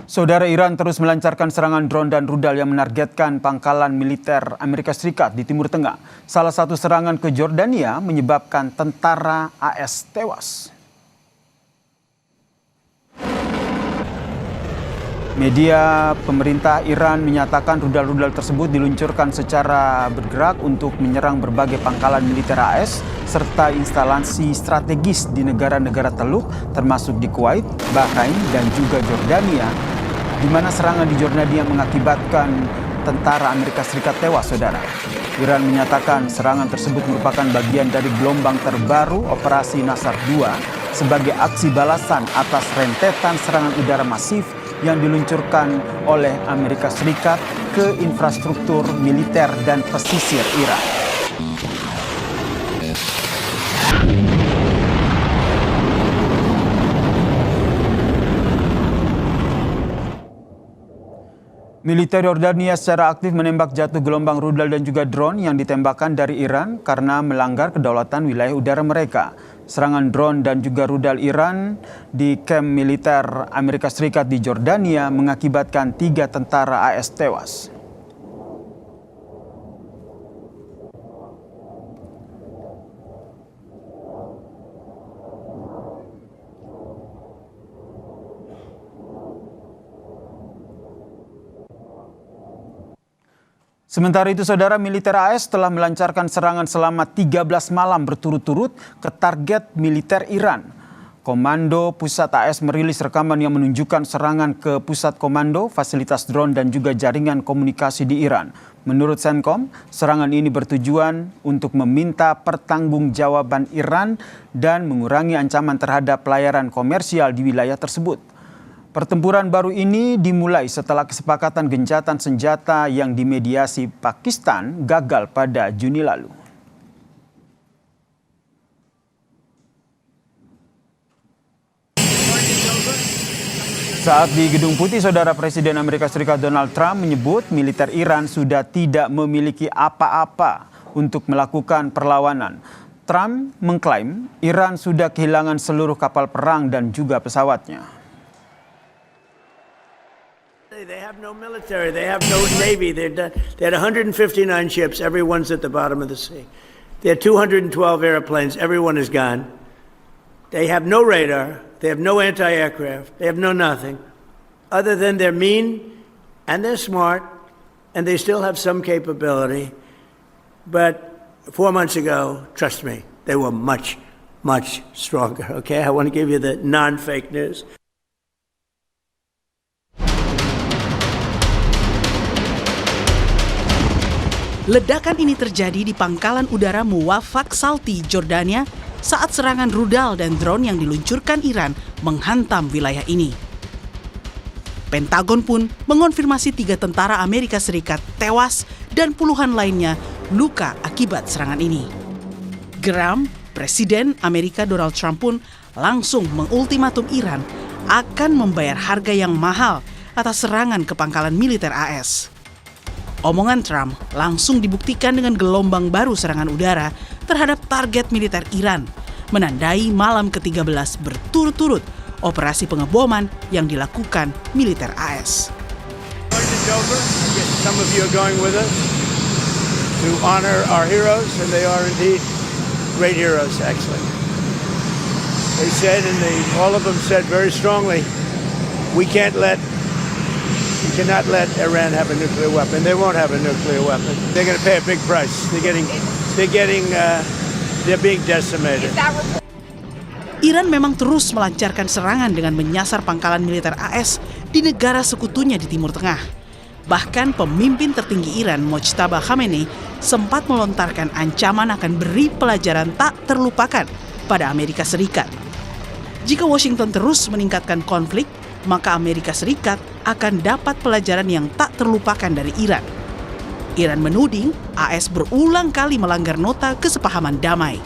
Saudara, Iran terus melancarkan serangan drone dan rudal yang menargetkan pangkalan militer Amerika Serikat di Timur Tengah. Salah satu serangan ke Jordania menyebabkan tentara AS tewas. Media pemerintah Iran menyatakan rudal-rudal tersebut diluncurkan secara bergerak untuk menyerang berbagai pangkalan militer AS serta instalasi strategis di negara-negara Teluk termasuk di Kuwait, Bahrain, dan juga Jordania, di mana serangan di Jordania mengakibatkan tentara Amerika Serikat tewas, saudara. Iran menyatakan serangan tersebut merupakan bagian dari gelombang terbaru Operasi Nasar II sebagai aksi balasan atas rentetan serangan udara masif yang diluncurkan oleh Amerika Serikat ke infrastruktur militer dan pesisir Iran. Militer Yordania secara aktif menembak jatuh gelombang rudal dan juga drone yang ditembakkan dari Iran karena melanggar kedaulatan wilayah udara mereka. Serangan drone dan juga rudal Iran di kamp militer Amerika Serikat di Jordania mengakibatkan 3 tentara AS tewas. Sementara itu, saudara, militer AS telah melancarkan serangan selama 13 malam berturut-turut ke target militer Iran. Komando Pusat AS merilis rekaman yang menunjukkan serangan ke pusat komando, fasilitas drone, dan juga jaringan komunikasi di Iran. Menurut Centcom, serangan ini bertujuan untuk meminta pertanggungjawaban Iran dan mengurangi ancaman terhadap pelayaran komersial di wilayah tersebut. Pertempuran baru ini dimulai setelah kesepakatan gencatan senjata yang dimediasi Pakistan gagal pada Juni lalu. Saat di Gedung Putih, saudara, Presiden Amerika Serikat Donald Trump menyebut militer Iran sudah tidak memiliki apa-apa untuk melakukan perlawanan. Trump mengklaim Iran sudah kehilangan seluruh kapal perang dan juga pesawatnya. They have no military, they have no navy. They had 159 ships, everyone's at the bottom of the sea. They had 212 airplanes, everyone is gone. They have no radar, they have no anti-aircraft, they have no nothing. Other than they're mean and they're smart and they still have some capability. But 4 months ago, trust me, they were much, much stronger, okay? I want to give you the non-fake news. Ledakan ini terjadi di pangkalan udara Muwafaq Salti, Jordania, saat serangan rudal dan drone yang diluncurkan Iran menghantam wilayah ini. Pentagon pun mengonfirmasi 3 tentara Amerika Serikat tewas dan puluhan lainnya luka akibat serangan ini. Geram, Presiden Amerika Donald Trump pun langsung mengultimatum Iran akan membayar harga yang mahal atas serangan ke pangkalan militer AS. Omongan Trump langsung dibuktikan dengan gelombang baru serangan udara terhadap target militer Iran, menandai malam ke-13 berturut-turut operasi pengeboman yang dilakukan militer AS. Some of you are going with us to honor our heroes, and they are indeed great heroes, actually. They said, and all of them said very strongly, we cannot let Iran have a nuclear weapon. They won't have a nuclear weapon. They're going to pay a big price. They're being decimated. Iran memang terus melancarkan serangan dengan menyasar pangkalan militer AS di negara sekutunya di Timur Tengah. Bahkan pemimpin tertinggi Iran, Mojtaba Khamenei, sempat melontarkan ancaman akan beri pelajaran tak terlupakan pada Amerika Serikat. Jika Washington terus meningkatkan konflik, maka Amerika Serikat akan dapat pelajaran yang tak terlupakan dari Iran. Iran menuding AS berulang kali melanggar nota kesepahaman damai.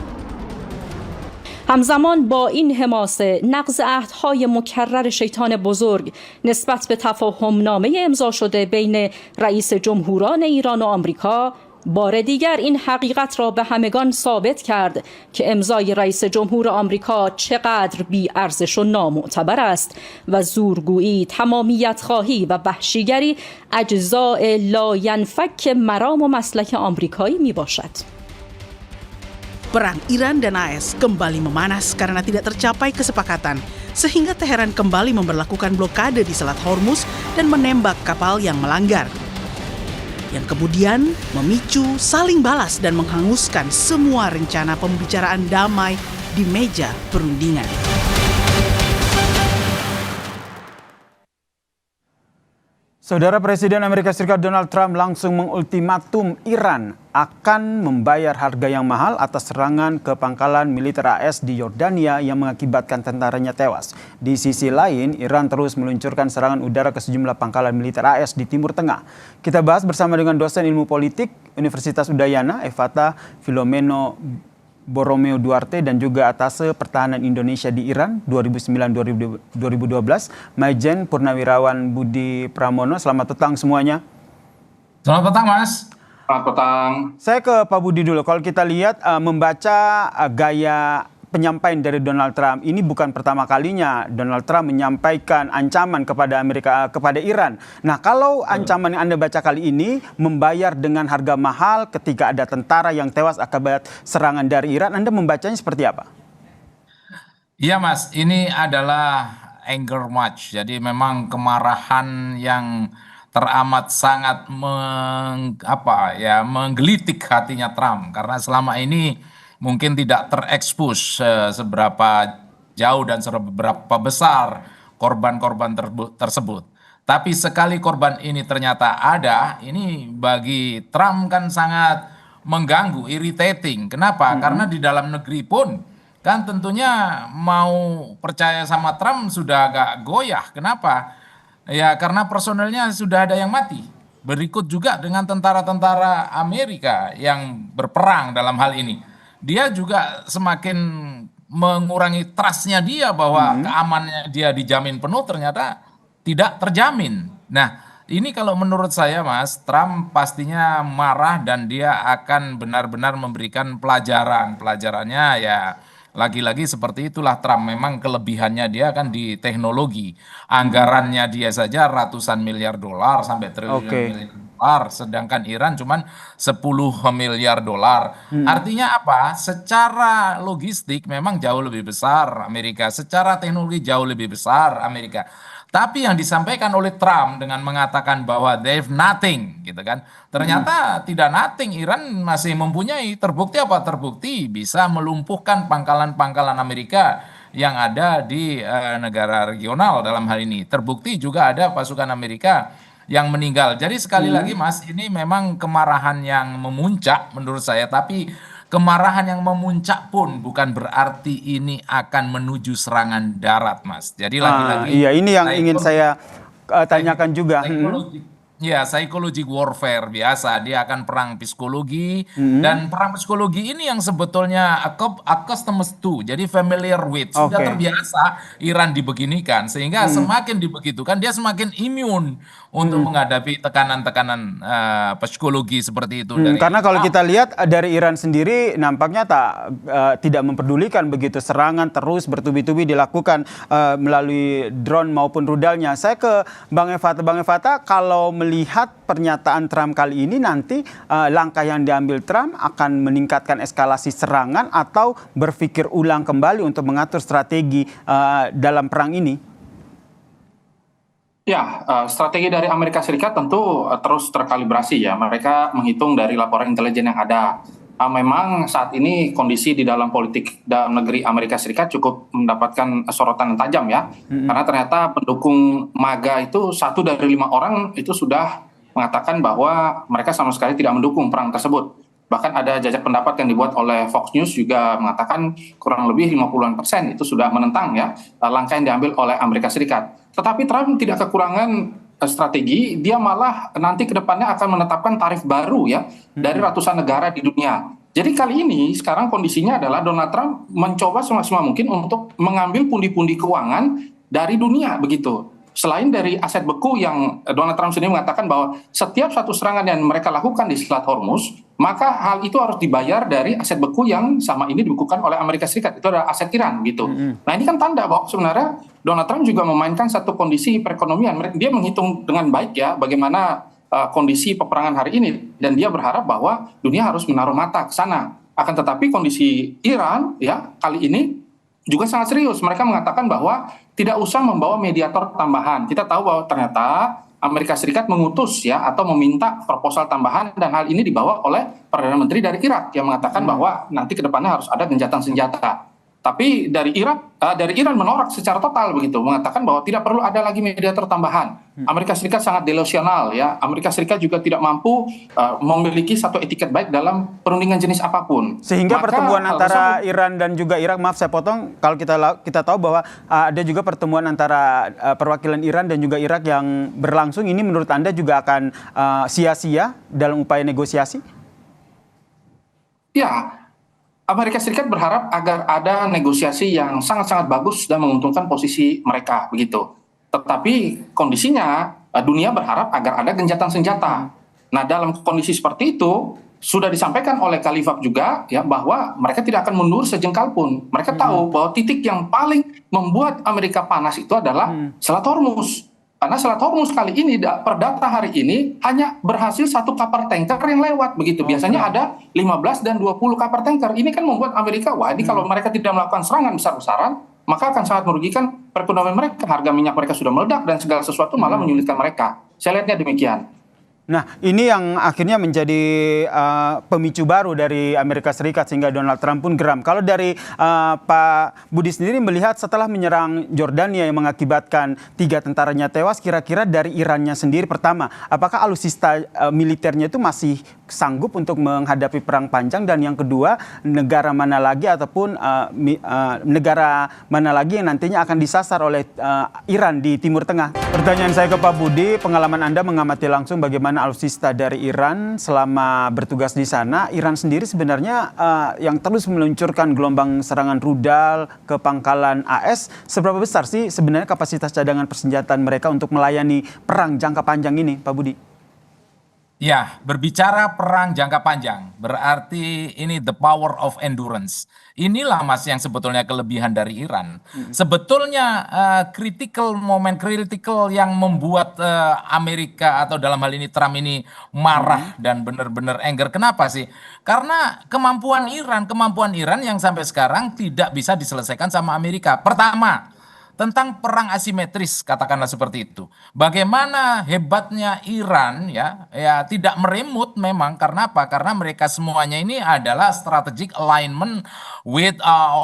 همزمان با این حماسه نقض عهدهای مکرر شیطان بزرگ نسبت به تفاهم نامه امضا شده بین رئیس جمهوران ایران و آمریکا بار دیگر این حقیقت را به همگان ثابت کرد که امضای رئیس جمهور آمریکا چقدر بی‌ارزش و نامعتبر است و زورگویی، تمامیت خواهی و وحشیگری اجزاء لاینفک مرام و مسلک آمریکایی می باشد. Perang Iran dan AS kembali memanas karena tidak tercapai kesepakatan, sehingga Teheran kembali memberlakukan blokade di Selat Hormuz dan menembak kapal yang melanggar. Yang kemudian memicu saling balas dan menghanguskan semua rencana pembicaraan damai di meja perundingan. Saudara Presiden Amerika Serikat Donald Trump langsung mengultimatum Iran akan membayar harga yang mahal atas serangan ke pangkalan militer AS di Yordania yang mengakibatkan tentaranya tewas. Di sisi lain, Iran terus meluncurkan serangan udara ke sejumlah pangkalan militer AS di Timur Tengah. Kita bahas bersama dengan dosen ilmu politik Universitas Udayana, Evata Filomeno Borromeo Duarte, dan juga Atase Pertahanan Indonesia di Iran 2009-2012, Maijen Purnawirawan Budi Pramono. Selamat petang semuanya. Selamat petang, Mas. Selamat petang. Saya ke Pak Budi dulu. Kalau kita lihat membaca gaya penyampaian dari Donald Trump, ini bukan pertama kalinya Donald Trump menyampaikan ancaman kepada Iran. Nah, kalau ancaman yang Anda baca kali ini membayar dengan harga mahal ketika ada tentara yang tewas akibat serangan dari Iran, Anda membacanya seperti apa? Iya, Mas, ini adalah anger match. Jadi memang kemarahan yang teramat sangat menggelitik hatinya Trump, karena selama ini mungkin tidak terekspos seberapa jauh dan seberapa besar korban-korban tersebut. Tapi sekali korban ini ternyata ada, ini bagi Trump kan sangat mengganggu, irritating. Kenapa? Karena di dalam negeri pun kan tentunya mau percaya sama Trump sudah agak goyah. Kenapa? Ya karena personelnya sudah ada yang mati. Berikut juga dengan tentara-tentara Amerika yang berperang dalam hal ini. Dia juga semakin mengurangi trustnya dia bahwa keamanannya dia dijamin penuh, ternyata tidak terjamin. Nah, ini kalau menurut saya, Mas, Trump pastinya marah dan dia akan benar-benar memberikan pelajaran. Pelajarannya ya lagi-lagi seperti itulah Trump. Memang kelebihannya dia kan di teknologi. Anggarannya dia saja ratusan miliar dolar sampai triliunan miliar dolar, sedangkan Iran cuman 10 miliar dolar. Artinya apa? Secara logistik memang jauh lebih besar Amerika, secara teknologi jauh lebih besar Amerika. Tapi yang disampaikan oleh Trump dengan mengatakan bahwa they have nothing, gitu kan? Ternyata tidak nothing, Iran masih mempunyai. Terbukti apa? Terbukti bisa melumpuhkan pangkalan-pangkalan Amerika yang ada di negara regional dalam hal ini. Terbukti juga ada pasukan Amerika yang meninggal. Jadi sekali lagi, Mas, ini memang kemarahan yang memuncak menurut saya. Tapi kemarahan yang memuncak pun bukan berarti ini akan menuju serangan darat, Mas. Jadi lagi-lagi iya, ini yang ingin saya tanyakan juga. Ya, psychological warfare biasa. Dia akan perang psikologi. Dan perang psikologi ini yang sebetulnya accustomed to, jadi familiar with. Sudah terbiasa Iran dibeginikan. Sehingga semakin dibegitukan, dia semakin imun untuk menghadapi tekanan-tekanan psikologi seperti itu. Karena kalau kita lihat dari Iran sendiri nampaknya tidak memperdulikan begitu, serangan terus bertubi-tubi dilakukan melalui drone maupun rudalnya. Saya ke Bang Evata, kalau melihat pernyataan Trump kali ini, nanti langkah yang diambil Trump akan meningkatkan eskalasi serangan atau berpikir ulang kembali untuk mengatur strategi dalam perang ini? Ya, strategi dari Amerika Serikat tentu terus terkalibrasi ya. Mereka menghitung dari laporan intelijen yang ada. Memang saat ini kondisi di dalam politik dalam negeri Amerika Serikat cukup mendapatkan sorotan yang tajam ya. Karena ternyata pendukung MAGA itu 1 dari 5 orang itu sudah mengatakan bahwa mereka sama sekali tidak mendukung perang tersebut. Bahkan ada jajak pendapat yang dibuat oleh Fox News juga mengatakan kurang lebih 50% itu sudah menentang ya langkah yang diambil oleh Amerika Serikat. Tetapi Trump tidak kekurangan strategi, dia malah nanti ke depannya akan menetapkan tarif baru ya dari ratusan negara di dunia. Jadi kali ini sekarang kondisinya adalah Donald Trump mencoba semaksimal mungkin untuk mengambil pundi-pundi keuangan dari dunia begitu. Selain dari aset beku yang Donald Trump sendiri mengatakan bahwa setiap satu serangan yang mereka lakukan di Selat Hormuz maka hal itu harus dibayar dari aset beku yang sama ini dibekukan oleh Amerika Serikat. Itu adalah aset Iran gitu. Nah ini kan tanda bahwa sebenarnya Donald Trump juga memainkan satu kondisi perekonomian. Dia menghitung dengan baik ya bagaimana kondisi peperangan hari ini, dan dia berharap bahwa dunia harus menaruh mata ke sana. Akan tetapi kondisi Iran ya kali ini juga sangat serius. Mereka mengatakan bahwa tidak usah membawa mediator tambahan. Kita tahu bahwa ternyata Amerika Serikat mengutus ya atau meminta proposal tambahan, dan hal ini dibawa oleh Perdana Menteri dari Irak yang mengatakan bahwa nanti ke depannya harus ada gencatan senjata. Tapi dari Iran menolak secara total begitu, mengatakan bahwa tidak perlu ada lagi mediator tambahan. Amerika Serikat sangat delusional ya. Amerika Serikat juga tidak mampu memiliki satu etiket baik dalam perundingan jenis apapun. Sehingga Maka, pertemuan antara Iran dan juga Irak, maaf saya potong, kalau kita tahu bahwa ada juga pertemuan antara perwakilan Iran dan juga Irak yang berlangsung, ini menurut Anda juga akan sia-sia dalam upaya negosiasi? Ya, Amerika Serikat berharap agar ada negosiasi yang sangat-sangat bagus dan menguntungkan posisi mereka begitu. Tetapi kondisinya dunia berharap agar ada gencatan senjata. Nah, dalam kondisi seperti itu sudah disampaikan oleh Khalifah juga ya bahwa mereka tidak akan mundur sejengkal pun. Mereka tahu bahwa titik yang paling membuat Amerika panas itu adalah Selat Hormuz. Karena Selat Hormuz kali ini per data hari ini hanya berhasil satu kapal tanker yang lewat begitu. Biasanya ada 15 dan 20 kapal tanker. Ini kan membuat Amerika, wah ini kalau mereka tidak melakukan serangan besar-besaran, maka akan sangat merugikan perekonomian mereka. Harga minyak mereka sudah meledak dan segala sesuatu malah menyulitkan mereka. Saya lihatnya demikian. Nah, ini yang akhirnya menjadi pemicu baru dari Amerika Serikat sehingga Donald Trump pun geram. Kalau dari Pak Budi sendiri melihat setelah menyerang Jordania yang mengakibatkan 3 tentaranya tewas, kira-kira dari Irannya sendiri pertama, apakah alutsista militernya itu masih sanggup untuk menghadapi perang panjang, dan yang kedua, negara mana lagi ataupun negara mana lagi yang nantinya akan disasar oleh Iran di Timur Tengah? Pertanyaan saya ke Pak Budi, pengalaman Anda mengamati langsung bagaimana alutsista dari Iran selama bertugas di sana. Iran sendiri sebenarnya yang terus meluncurkan gelombang serangan rudal ke pangkalan AS, seberapa besar sih sebenarnya kapasitas cadangan persenjataan mereka untuk melayani perang jangka panjang ini, Pak Budi? Ya, berbicara perang jangka panjang, berarti ini the power of endurance. Inilah Mas yang sebetulnya kelebihan dari Iran. Sebetulnya momen kritikal yang membuat Amerika atau dalam hal ini Trump ini marah dan benar-benar anger. Kenapa sih? Karena kemampuan Iran yang sampai sekarang tidak bisa diselesaikan sama Amerika. Pertama, tentang perang asimetris, katakanlah seperti itu. Bagaimana hebatnya Iran ya tidak meremut memang, karena apa? Karena mereka semuanya ini adalah strategic alignment with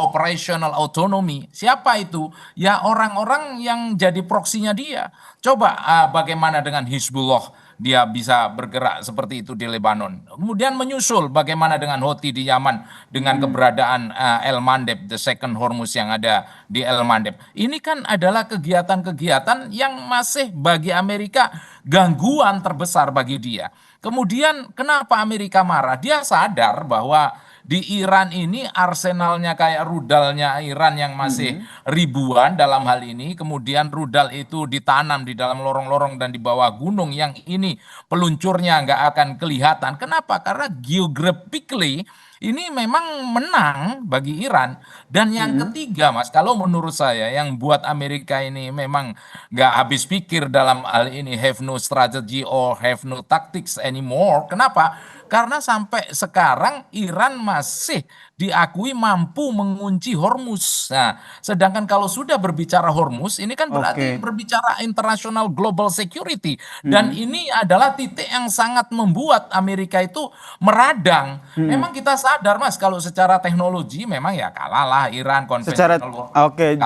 operational autonomy. Siapa itu? Ya orang-orang yang jadi proksinya dia. Coba bagaimana dengan Hizbullah? Dia bisa bergerak seperti itu di Lebanon. Kemudian menyusul bagaimana dengan Houthi di Yaman dengan keberadaan El Mandeb, the second Hormuz yang ada di El Mandeb. Ini kan adalah kegiatan-kegiatan yang masih bagi Amerika gangguan terbesar bagi dia. Kemudian kenapa Amerika marah? Dia sadar bahwa di Iran ini arsenalnya kayak rudalnya Iran yang masih ribuan dalam hal ini. Kemudian rudal itu ditanam di dalam lorong-lorong dan di bawah gunung yang ini peluncurnya nggak akan kelihatan. Kenapa? Karena geographically ini memang menang bagi Iran. Dan yang ketiga Mas, kalau menurut saya yang buat Amerika ini memang nggak habis pikir dalam hal ini, have no strategy or have no tactics anymore. Kenapa? Karena sampai sekarang Iran masih diakui mampu mengunci Hormuz. Nah, sedangkan kalau sudah berbicara Hormuz, ini kan berarti berbicara international global security. Dan ini adalah titik yang sangat membuat Amerika itu meradang. Memang kita sadar Mas, kalau secara teknologi memang ya kalahlah Iran konvensional.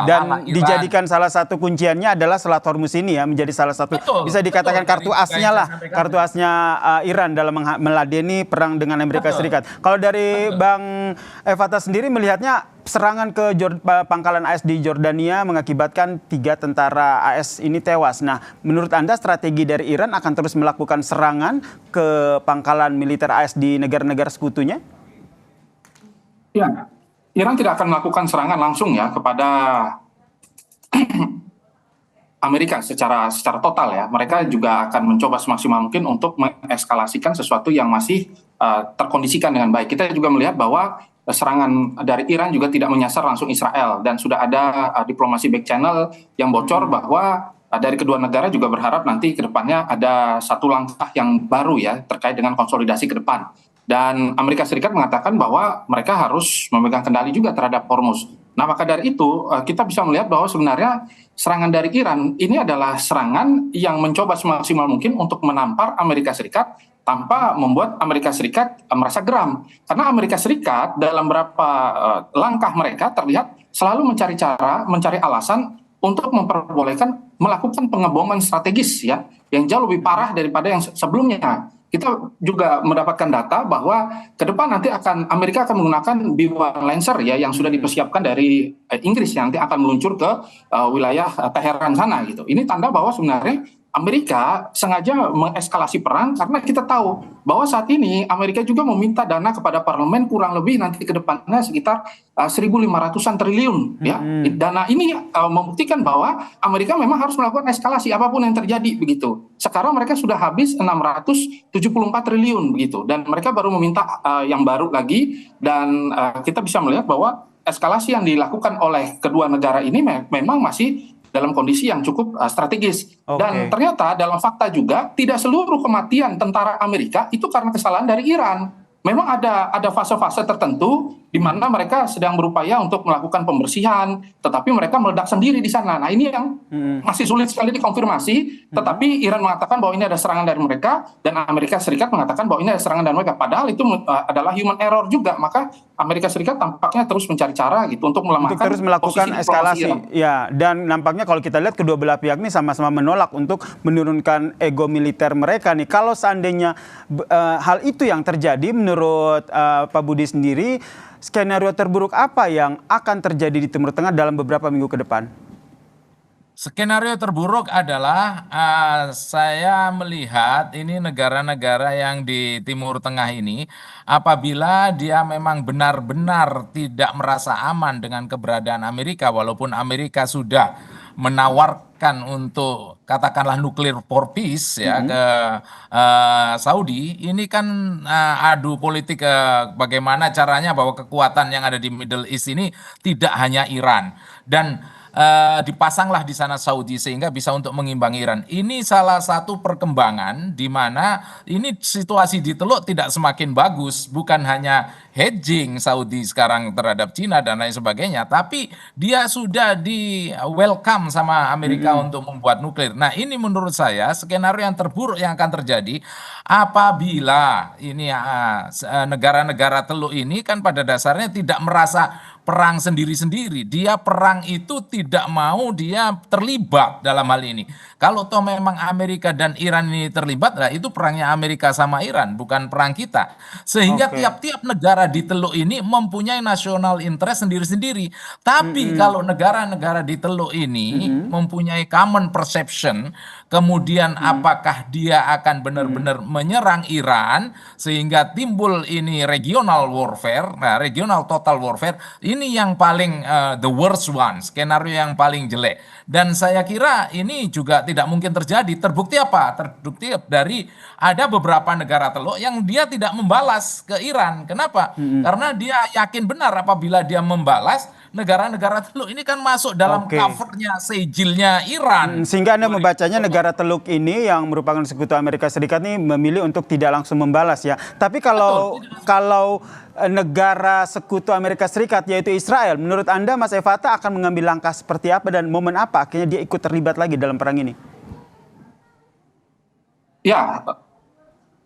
Dan dijadikan salah satu kunciannya adalah Selat Hormuz ini ya, menjadi salah satu bisa dikatakan kartu asnya lah, kartu asnya Iran dalam meladeni perang dengan Amerika Serikat. Kalau dari Bang Evata sendiri melihatnya serangan ke pangkalan AS di Jordania mengakibatkan 3 tentara AS ini tewas. Nah, menurut Anda strategi dari Iran akan terus melakukan serangan ke pangkalan militer AS di negara-negara sekutunya? Ya, Iran tidak akan melakukan serangan langsung ya kepada Amerika secara total ya, mereka juga akan mencoba semaksimal mungkin untuk mengeskalasikan sesuatu yang masih terkondisikan dengan baik. Kita juga melihat bahwa serangan dari Iran juga tidak menyasar langsung Israel, dan sudah ada diplomasi back channel yang bocor bahwa dari kedua negara juga berharap nanti ke depannya ada satu langkah yang baru ya terkait dengan konsolidasi ke depan. Dan Amerika Serikat mengatakan bahwa mereka harus memegang kendali juga terhadap Hormuz. Nah, maka dari itu kita bisa melihat bahwa sebenarnya serangan dari Iran ini adalah serangan yang mencoba semaksimal mungkin untuk menampar Amerika Serikat tanpa membuat Amerika Serikat merasa geram. Karena Amerika Serikat dalam beberapa langkah mereka terlihat selalu mencari cara, mencari alasan untuk memperbolehkan melakukan pengeboman strategis ya, yang jauh lebih parah daripada yang sebelumnya. Kita juga mendapatkan data bahwa ke depan nanti Amerika akan menggunakan B-1 Lancer ya, yang sudah dipersiapkan dari Inggris yang nanti akan meluncur ke wilayah Teheran sana gitu. Ini tanda bahwa sebenarnya Amerika sengaja mengeskalasi perang karena kita tahu bahwa saat ini Amerika juga meminta dana kepada parlemen kurang lebih nanti ke depannya sekitar 1.500-an triliun ya. Dana ini membuktikan bahwa Amerika memang harus melakukan eskalasi apapun yang terjadi begitu. Sekarang mereka sudah habis 674 triliun begitu, dan mereka baru meminta yang baru lagi, dan kita bisa melihat bahwa eskalasi yang dilakukan oleh kedua negara ini memang masih dalam kondisi yang cukup strategis. Dan ternyata dalam fakta juga tidak seluruh kematian tentara Amerika itu karena kesalahan dari Iran. Memang ada fase-fase tertentu di mana mereka sedang berupaya untuk melakukan pembersihan, tetapi mereka meledak sendiri di sana. Nah, ini yang masih sulit sekali dikonfirmasi, tetapi Iran mengatakan bahwa ini ada serangan dari mereka, dan Amerika Serikat mengatakan bahwa ini ada serangan dari mereka. Padahal itu adalah human error juga, maka Amerika Serikat tampaknya terus mencari cara gitu untuk melemahkan, untuk terus melakukan eskalasi. Ya, dan nampaknya kalau kita lihat kedua belah pihak ini sama-sama menolak untuk menurunkan ego militer mereka nih. Kalau seandainya hal itu yang terjadi, menurut Pak Budi sendiri, skenario terburuk apa yang akan terjadi di Timur Tengah dalam beberapa minggu ke depan? Skenario terburuk adalah saya melihat ini negara-negara yang di Timur Tengah ini, apabila dia memang benar-benar tidak merasa aman dengan keberadaan Amerika, walaupun Amerika sudah menawarkan untuk katakanlah nuklir for peace ya ke Saudi, ini kan adu politik bagaimana caranya bahwa kekuatan yang ada di Middle East ini tidak hanya Iran, dan dipasanglah di sana Saudi sehingga bisa untuk mengimbangi Iran. Ini salah satu perkembangan di mana ini situasi di Teluk tidak semakin bagus, bukan hanya hedging Saudi sekarang terhadap Cina dan lain sebagainya, tapi dia sudah di welcome sama Amerika untuk membuat nuklir. Nah, ini menurut saya skenario yang terburuk yang akan terjadi apabila ini negara-negara Teluk ini kan pada dasarnya tidak merasa perang sendiri-sendiri. Dia perang itu tidak mau dia terlibat dalam hal ini. Kalau toh memang Amerika dan Iran ini terlibat, nah itu perangnya Amerika sama Iran, bukan perang kita. Sehingga tiap-tiap negara di Teluk ini mempunyai national interest sendiri-sendiri. Tapi kalau negara-negara di Teluk ini mempunyai common perception, kemudian apakah dia akan benar-benar menyerang Iran sehingga timbul ini regional warfare, nah regional total warfare, ini yang paling the worst one, skenario yang paling jelek. Dan saya kira ini juga tidak mungkin terjadi. Terbukti apa? Terbukti dari ada beberapa negara Teluk yang dia tidak membalas ke Iran. Kenapa? Karena dia yakin benar apabila dia membalas, negara-negara Teluk ini kan masuk dalam covernya, sejilnya Iran. Sehingga Anda membacanya negara Teluk ini yang merupakan sekutu Amerika Serikat ini memilih untuk tidak langsung membalas ya. Tapi kalau negara sekutu Amerika Serikat yaitu Israel, menurut Anda Mas Efata akan mengambil langkah seperti apa dan momen apa akhirnya dia ikut terlibat lagi dalam perang ini? Ya,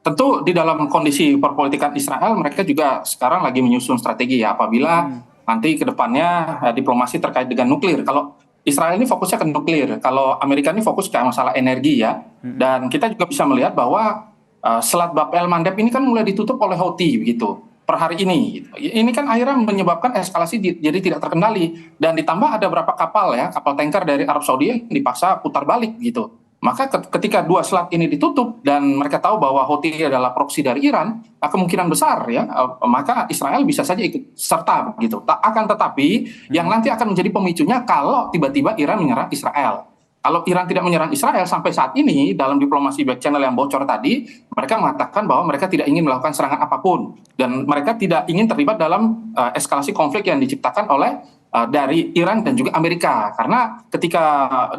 tentu di dalam kondisi perpolitikan Israel mereka juga sekarang lagi menyusun strategi ya apabila nanti ke depannya diplomasi terkait dengan nuklir. Kalau Israel ini fokusnya ke nuklir, kalau Amerika ini fokus ke masalah energi ya. Dan kita juga bisa melihat bahwa Selat Bab el Mandeb ini kan mulai ditutup oleh Houthi begitu per hari ini. Gitu. Ini kan akhirnya menyebabkan eskalasi jadi tidak terkendali, dan ditambah ada beberapa kapal ya, kapal tanker dari Arab Saudi yang dipaksa putar balik gitu. Maka ketika dua selat ini ditutup dan mereka tahu bahwa Houthi adalah proksi dari Iran, kemungkinan besar ya, maka Israel bisa saja ikut serta gitu. Akan tetapi yang nanti akan menjadi pemicunya kalau tiba-tiba Iran menyerang Israel. Kalau Iran tidak menyerang Israel sampai saat ini, dalam diplomasi back channel yang bocor tadi, mereka mengatakan bahwa mereka tidak ingin melakukan serangan apapun. Dan mereka tidak ingin terlibat dalam eskalasi konflik yang diciptakan oleh dari Iran dan juga Amerika. Karena ketika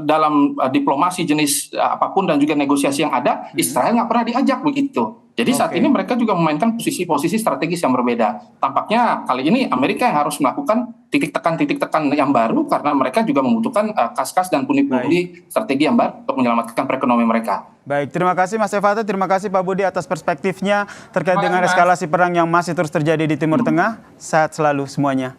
dalam diplomasi jenis apapun dan juga negosiasi yang ada, Israel nggak pernah diajak begitu. Jadi saat ini mereka juga memainkan posisi-posisi strategis yang berbeda. Tampaknya kali ini Amerika yang harus melakukan titik tekan yang baru karena mereka juga membutuhkan kas-kas dan pundi-pundi strategi yang baru untuk menyelamatkan perekonomian mereka. Baik, terima kasih Mas Efata, terima kasih Pak Budi atas perspektifnya terkait dengan eskalasi perang yang masih terus terjadi di Timur Tengah. Sehat selalu semuanya.